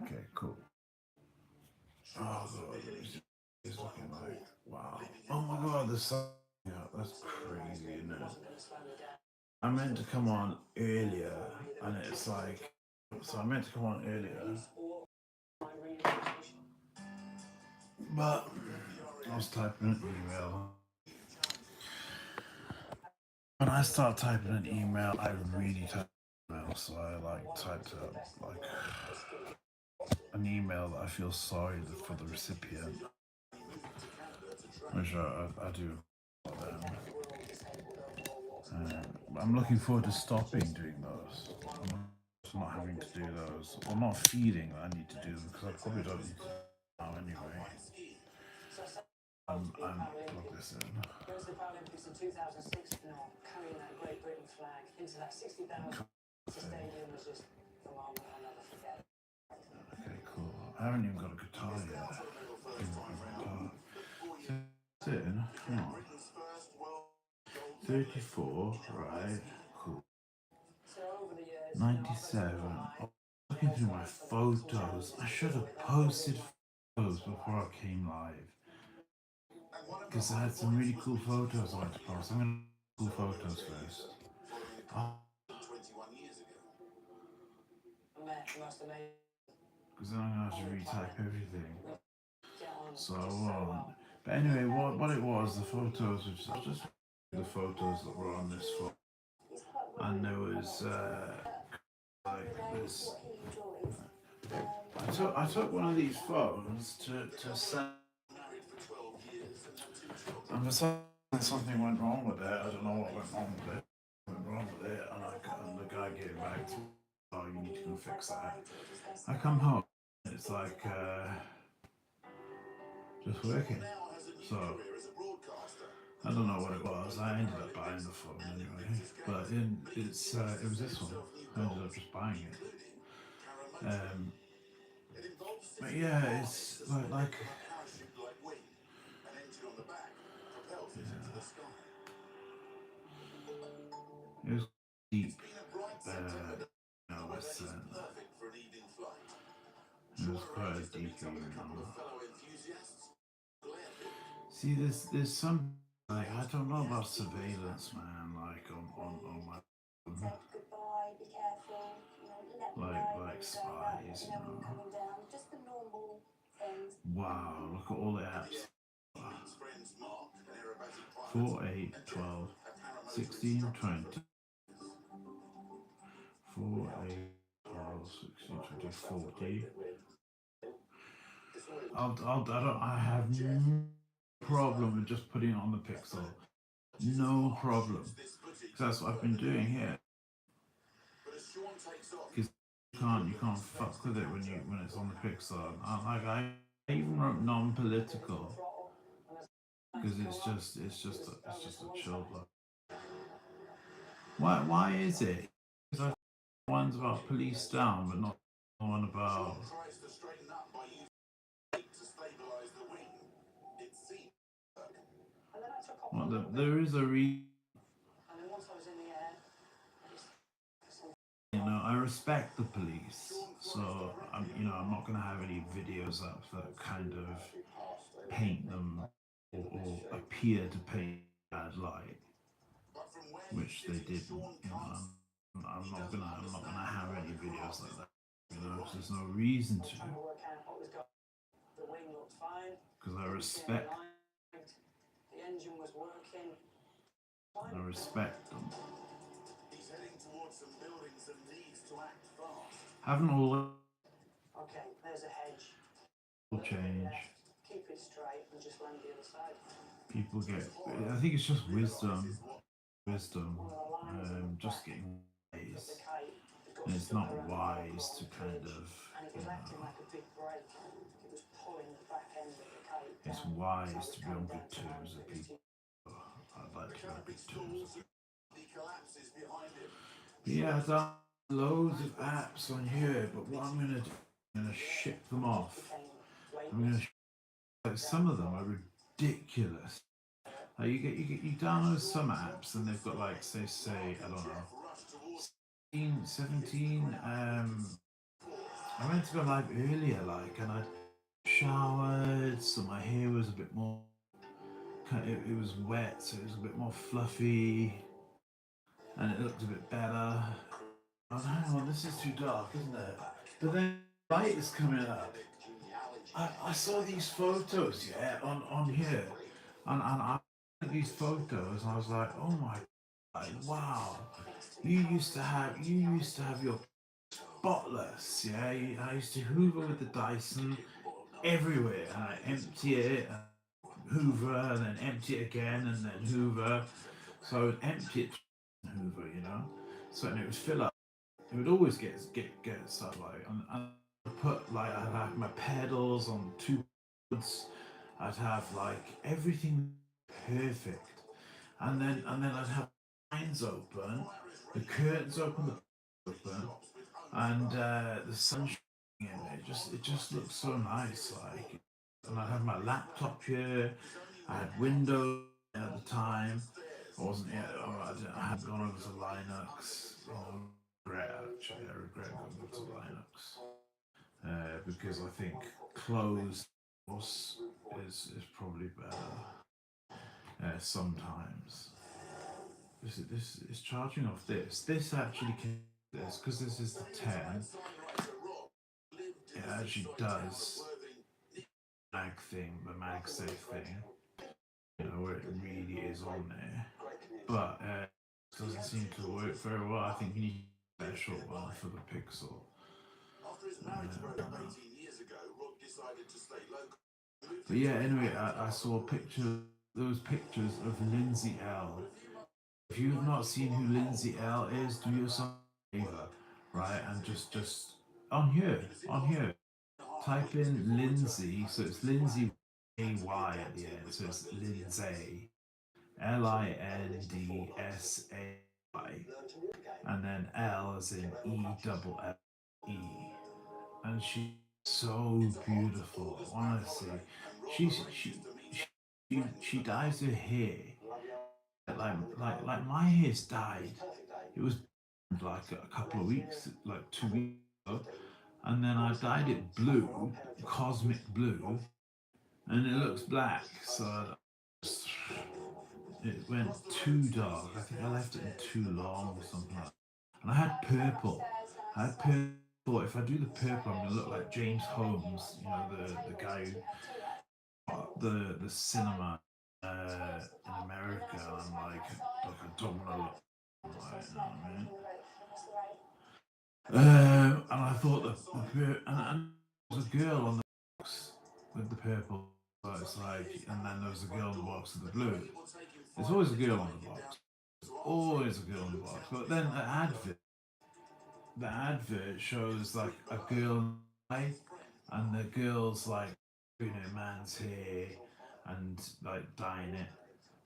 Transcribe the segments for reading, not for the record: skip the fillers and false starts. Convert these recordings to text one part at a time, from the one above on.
Okay, cool. Oh god, it's looking like wow. Oh my god, the sun. Yeah, that's crazy, isn't it? I meant to come on earlier, and it's like, so I meant to come on earlier, but I was typing an email. When I start typing an email, I really type an email, so I like typed up like an email that I feel sorry for the recipient, which I do. I'm looking forward to stopping doing those. I'm not having to do those, or not feeling that I need to do them because I probably don't need to do them now anyway. I'm plug this in. Okay, cool. I haven't even got a guitar yet. That's it. Hang on. 34, right? Cool. 97. Oh, looking through my photos. I should have posted photos before I came live. Because I had some really cool photos I wanted to post. I'm going to cool photos first. Oh, because then I'm going to have to retype everything. So I won't. But anyway, what it was, the photos, which I just the photos that were on this photo. And there was like this. I took one of these phones to send, and for something went wrong with it. I don't know what went wrong with it. And the guy gave it back to me. Oh, you need to go fix that. I come home, it's like just working. So I don't know what it was. I ended up buying the phone anyway, but it was this one. I ended up just buying it. But yeah, it's like yeah, it was deep. No, it was quite a deep email. See, there's some like I don't know about surveillance, man. Like on my phone. Like spies, you know. Wow, look at all the apps. 4, 8, 12, 16, 20. 4, 8, 12, 16, 20, 40. I have no problem with just putting it on the Pixel. No problem. Because that's what I've been doing here. Because you can't fuck with it when it's on the Pixel. I even wrote non-political because it's just a chill look. Why is it? Because one's about police down, but not one about. Well, there is a reason. I respect the police, so I'm not going to have any videos up that kind of paint them or appear to paint bad light, which they didn't. I'm not gonna have any videos like that. Because there's no reason to. Because I respect them. Haven't all will change. People get. I think it's just wisdom. Just getting wise, and it's not wise to kind of. You know, it's wise to be on good terms with people. I'd like to be on good terms. But yeah, I've done loads of apps on here, but what I'm gonna do, I'm gonna ship them off. I'm gonna like some of them are ridiculous. Like you download some apps and they've got like say I don't know 17 I went to go live earlier, like, and I showered, so my hair was a bit more. It was wet, so it was a bit more fluffy, and it looked a bit better. Oh, hang on, this is too dark, isn't it? But then light is coming up. I saw these photos, yeah, on here, and I looked at these photos, and I was like, oh my, God, wow, you used to have your spotless, yeah. I used to hoover with the Dyson everywhere, and I empty it, and hoover, and then empty it again, and then hoover. So I would empty it, and hoover, so and it would fill up. It would always get stuff like, and I'd put like I'd have my pedals on two boards. I'd have like everything perfect, and then I'd have blinds open, the curtains open, the open, and the sun shining in. It just looked so nice, like. And I'd have my laptop here. I had Windows at the time. I wasn't yet. I hadn't gone over to Linux. Regret actually. I regret going over to Linux because I think closed source is probably better sometimes. This is charging off this. This actually can this because this is the 10. It actually does mag thing, the MagSafe thing. Where it really is on there. But it doesn't seem to work very well. I think you need a special one for the Pixel. But yeah, anyway, I saw pictures, those pictures of Lindsay L. If you've not seen who Lindsay L is, do yourself a favor, right? And just on here, type in Lindsay. So it's Lindsay A-Y at the end. So it's Lindsay, Lindsay, and then L as in E. And she's so beautiful, honestly. She dyes her hair like my hair's dyed. It was like a couple of weeks, like 2 weeks ago, and then I dyed it blue, cosmic blue, and it looks black. So it went too dark. I think I left it in too long or something like that. And I had purple. I had purple. If I do the purple, I'm gonna look like James Holmes, the guy who the cinema in America. I'm like I don't want to look like, you know what I mean? And I thought and there was a girl on the box with the purple. So it's like, and then there was a girl on the box with the blue. There's always a girl on the box. There's always a girl on the box. But then the advert shows like a girl and the girl's like doing her man's hair and like dyeing it,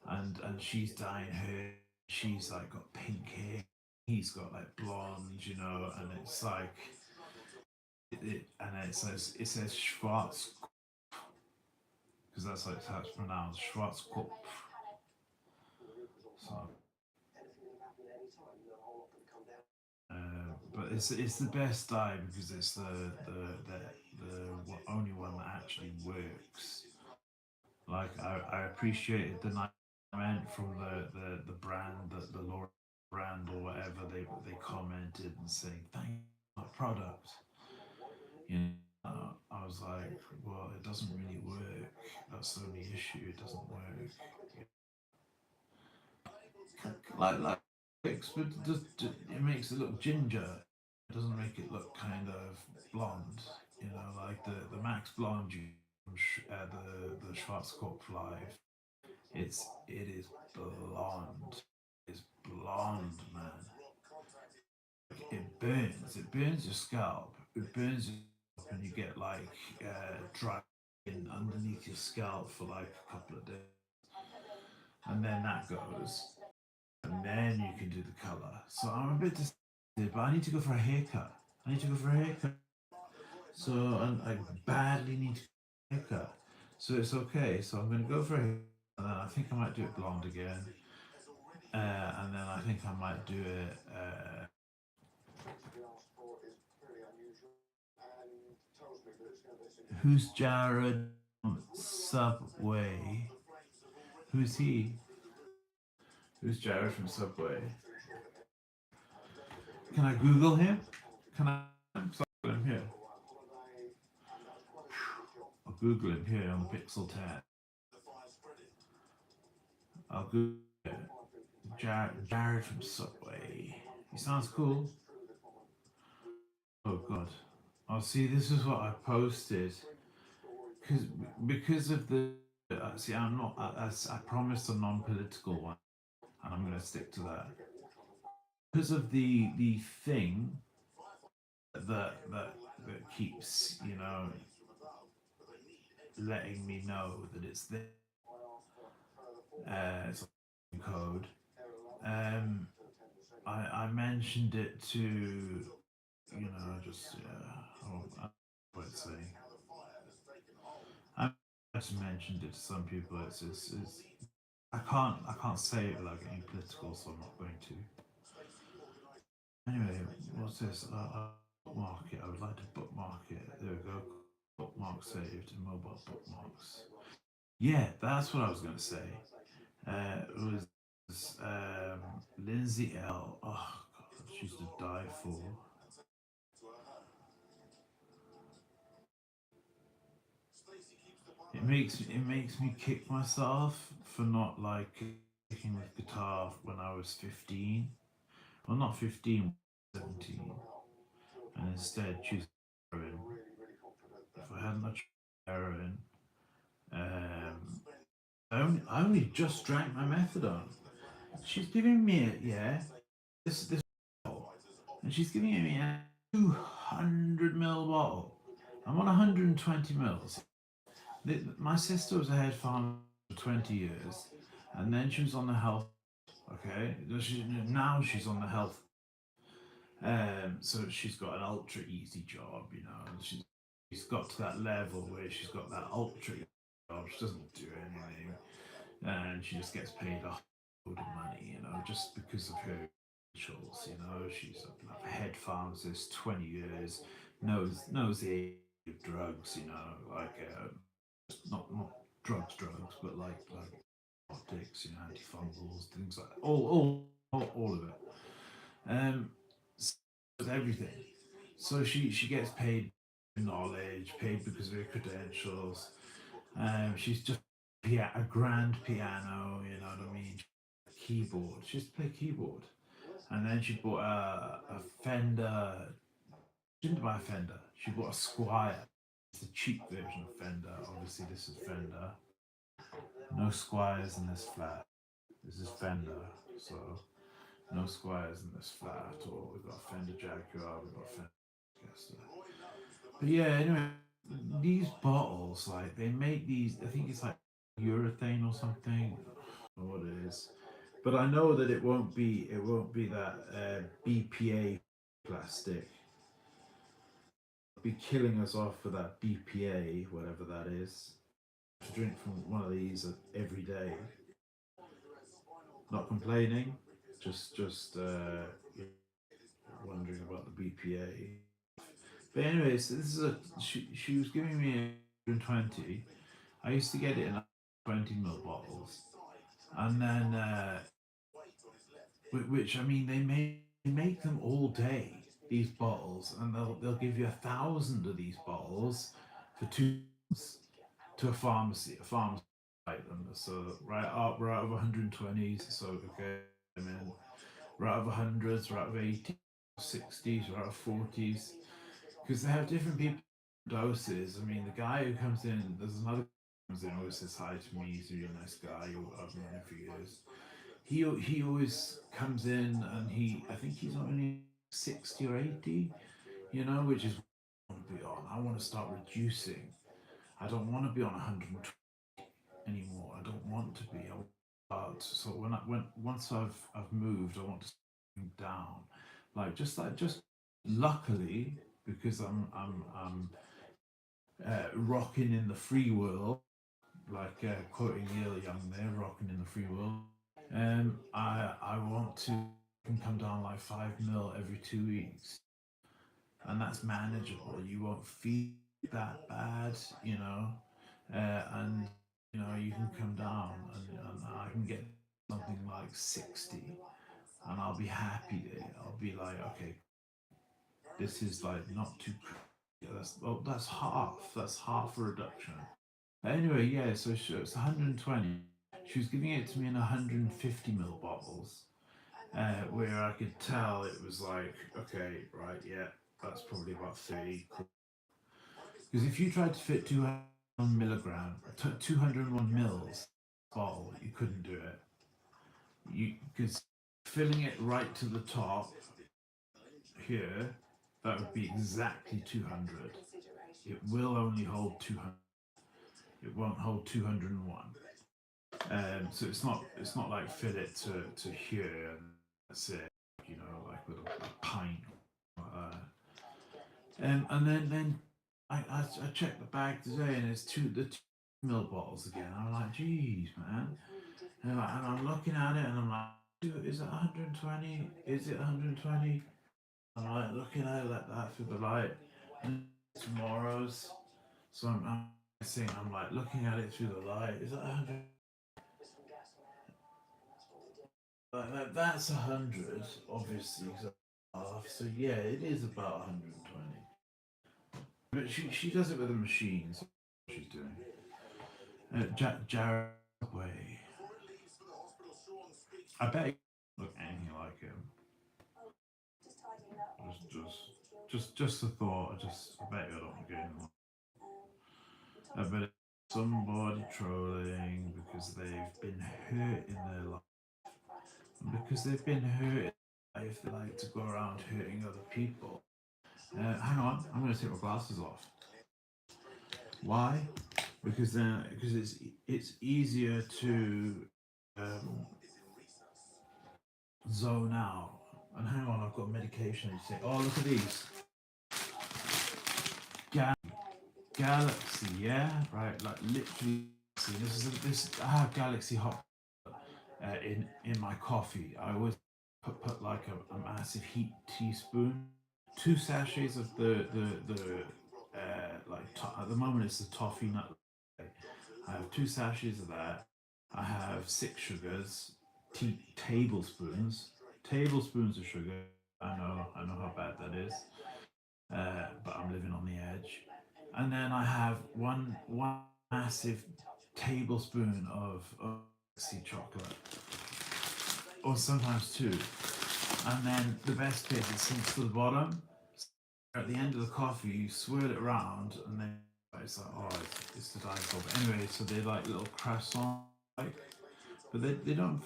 and she's dyeing her. She's like got pink hair. He's got like blonde, and it's like and it says Schwarz because that's like how it's pronounced Schwarzkopf. So, but it's the best dye because it's the only one that actually works. Like I appreciated the night I meant from the brand, the Laura brand or whatever. They commented and saying thank you for the product. I was like, well, it doesn't really work. That's the only issue. It doesn't work. Like but it makes it look ginger. It doesn't make it look kind of blonde. Like the Max Blonde you from the Schwarzkopf Live. It is blonde. It's blonde, man. It burns. It burns your scalp. It burns your scalp, and you get like dry skin underneath your scalp for like a couple of days, and then that goes, and then you can do the color. So I'm a bit disappointed, but I need to go for a haircut. I need to go for a haircut. So I badly need to go for a haircut. So it's okay. So I'm going to go for a haircut, and then I think I might do it blonde again, and then I think I might do it. Who's Jared from Subway? Who's he? Who's Jared from Subway? Can I Google him? Can I? So I'll Google him here. I'll Google him here on the Pixel 10. I'll Google it. Jared from Subway. He sounds cool. Oh god. Oh, see, this is what I posted because because of the. See, I'm not. I promised a non-political one, and I'm going to stick to that. Because of the thing that keeps letting me know that it's there. It's code. Um, I mentioned it to just what it's saying. I just mentioned it to some people. It's I can't say it without getting political, so I'm not going to. Anyway, what's this? Bookmark it. I would like to bookmark it. There we go. Bookmark saved in mobile bookmarks. Yeah, that's what I was going to say. It was Lindsay L. Oh God, she's to die for. It makes me kick myself for not like picking with guitar when I was 15. Well, not 15, 17, and instead choose heroin. If I hadn't tried heroin, um, I only just drank my methadone. She's giving me it, yeah. This bottle, and she's giving me a 200 ml bottle. I'm on 120 mils. My sister was a head farmer for 20 years, and then she was on the health. Okay, now she's on the health. So she's got an ultra easy job, and she's got to that level where she's got that ultra job. She doesn't do anything, and she just gets paid a load of money, just because of her credentials. She's a head pharmacist, 20 years, knows the age of drugs. Like not drugs, but like optics, antifungals, things like that. All of it. Um, so everything. So she gets paid knowledge, paid because of her credentials. She's just a grand piano, you know what I mean? Keyboard. She used to play keyboard. And then she bought a Fender. She didn't buy a Fender. She bought a Squire. It's the cheap version of Fender. Obviously, this is Fender. No Squires in this flat. This is Fender. So no Squires in this flat at all. We've got a Fender Jaguar. We've got a Fender Stratocaster. But yeah, anyway, these bottles, like they make these. I think it's like urethane or something. I don't know what it is, but I know that it won't be. It won't be that BPA plastic. It'll be killing us off for that BPA, whatever that is. To drink from one of these every day. Not complaining, just wondering about the BPA. But anyways, this is she was giving me 120. I used to get it in 20 ml bottles, and then which I mean they make them all day, these bottles, and they'll give you 1,000 of these bottles for £2 to a pharmacy. A pharmacy buy them. So right out of 120s. So okay, I mean right out of hundreds, right out of 80s, 60s, right out of 40s, because they have different people doses. I mean, the guy who comes in, there's another guy who comes in, always says hi to me. He's a really nice guy. I've known him for years. He always comes in, and I think he's only 60 or 80, which is what I want to be on. I want to start reducing. I don't want to be on 120 anymore. I don't want to be. I want to start. So when once I've moved, I want to start down, just luckily, because I'm rocking in the free world, like quoting Neil Young there, rocking in the free world. I want to come down like 5 mil every 2 weeks. and that's manageable. You won't feel that bad, you know, and you know you can come down, and I can get something like 60, and I'll be happy there. I'll be like, okay, this is like not too. That's well, that's half. That's half a reduction. Anyway, yeah. So it's 120. She was giving it to me in 150 ml bottles, where I could tell it was like, okay, right, yeah, that's probably about 30. Because if you tried to fit 200 milligram, 201 mils bottle, you couldn't do it. You because filling it right to the top here, that would be exactly 200. It will only hold 200. It won't hold 201. So it's not like fit it to here and that's it. You know, like with a pint. Uh, and then I checked the bag today and it's the 2 ml bottles again. I'm like, geez, man. And I'm looking at it and I'm like, dude, is it 120? Is it 120? I'm like looking at it like that through the light. And tomorrow's, so I'm saying, I'm like looking at it through the light. Is that 100? That's 100, obviously, 'cause half. So yeah, it is about 120. But she does it with a machine. So she's doing. Jared Way. I bet he look anything like him. Just a thought. I bet you don't get him. I bet it's somebody trolling because they've been hurt in their life. And because they've been hurt in their life, they like to go around hurting other people. Hang on, I'm going to take my glasses off. Why? Because it's easier to um, zone out. And hang on, I've got medication. You say, oh look at these Galaxy, yeah, right, like literally. See, this. I have Galaxy hot in my coffee. I always put like a massive heat teaspoon, 2 sachets of the like at the moment it's the toffee nut. I have 2 sachets of that. I have 6 sugars, tablespoons of sugar. I know how bad that is, but I'm living on the edge. And then I have one massive tablespoon of sea chocolate, or sometimes two. And then the best bit is sinks to the bottom. At the end of the coffee, you swirl it around, and then it's like, oh, it's the dinosaur. But anyway, so they're like little croissants, like, but they don't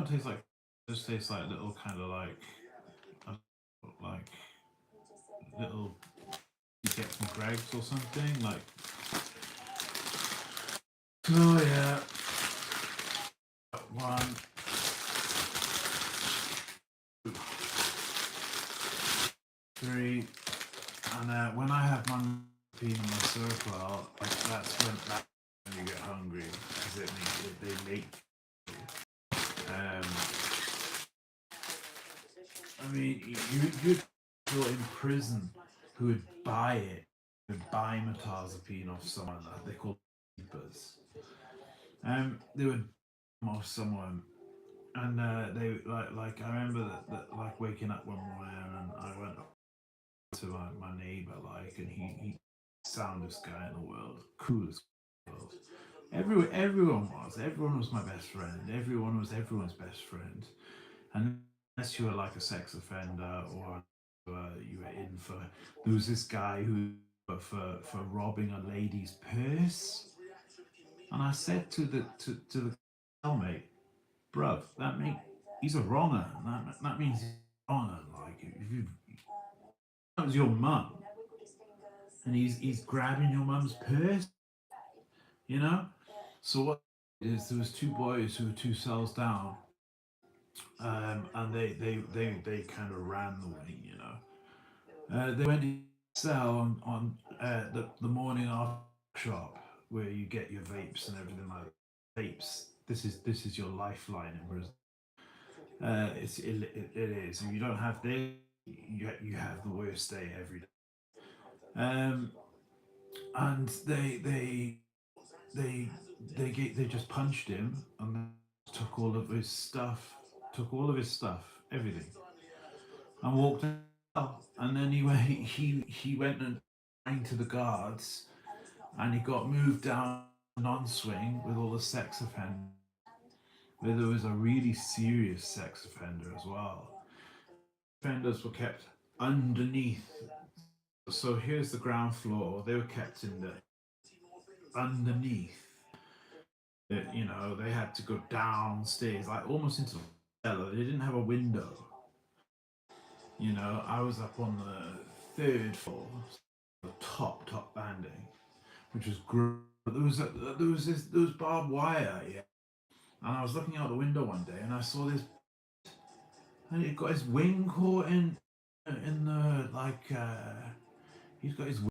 taste like. They just taste like little kind of like like little you get from Greg's or something like. Oh yeah, one, two, three, and when I have my pea in my circle, like that's when you get hungry because they make. Um, I mean, you'd people in prison who would buy it, would buy metazapine off someone that they call keepers. They would off someone, and they like I remember that like waking up one morning and I went to my neighbor like, and he soundest guy in the world, coolest guy in the world. Everyone was my best friend. Everyone was everyone's best friend, and unless you were like a sex offender or you were in for, there was this guy who for robbing a lady's purse, and I said to the cellmate, bruv, he's a wronger. That means he's a wronger. Like if you that was your mum, and he's grabbing your mum's purse, you know. So what is there was 2 boys who were 2 cells down, and they kind of ran the wing, you know. They went to sell on the morning after shop where you get your vapes and everything like that. Vapes. This is your lifeline in prison. It is. If you don't have this, you have the worst day every day. um, and they they just punched him and they took all of his stuff, everything, and walked out. And then he went and complained to the guards, and he got moved down to non-swing with all the sex offenders. Where there was a really serious sex offender as well. Offenders were kept underneath. So here's the ground floor. They were kept in the underneath. They had to go downstairs, like almost into the cellar. They didn't have a window. I was up on the third floor, the top landing, which was great. There was barbed wire, yeah. And I was looking out the window one day, and I saw this, and it got his wing caught in the like. He's got his